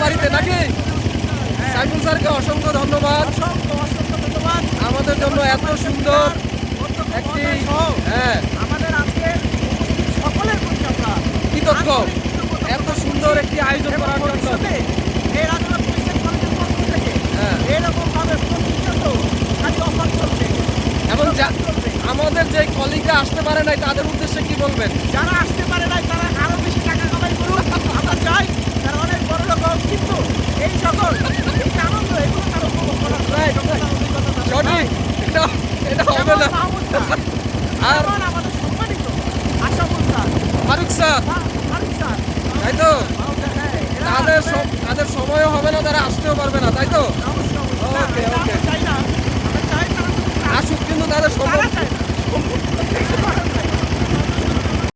বাড়িতে নাকি? সাইফুল স্যারকে অসংখ্য ধন্যবাদ আমাদের জন্য এত সুন্দর একটি আমাদের আজকে সকলের প্রতি আমরা কৃতজ্ঞ এত সুন্দর একটি আয়োজন করার জন্য। এই রাজনৈতিক ক্রিশ্চিয়ান কলেজের পক্ষ থেকে এরকম ভাবে প্রতিনিয়ত খালি অফার চলছে এবং আমাদের যে কলিগরা আসতে পারে নাই তাদের উদ্দেশ্যে কি বলবেন? যারা আসতে পারে নাই তারা আরো বেশি টাকা কামাই করুন, আমরা চাই তারা অনেক বড় লোক হোক, কিন্তু এই সকল এই যে আনন্দ এগুলো তারা উপভোগ করার সঠিক, এটা হবে না। আর আমাদের সম্মানিত আশাফুল স্যার, ফারুক স্যার, তাই তো তাদের সময়ও হবে না, তারা আসতেও পারবে না, তাই তো? ওকে ওকে, আসুক কিন্তু তাদের সময়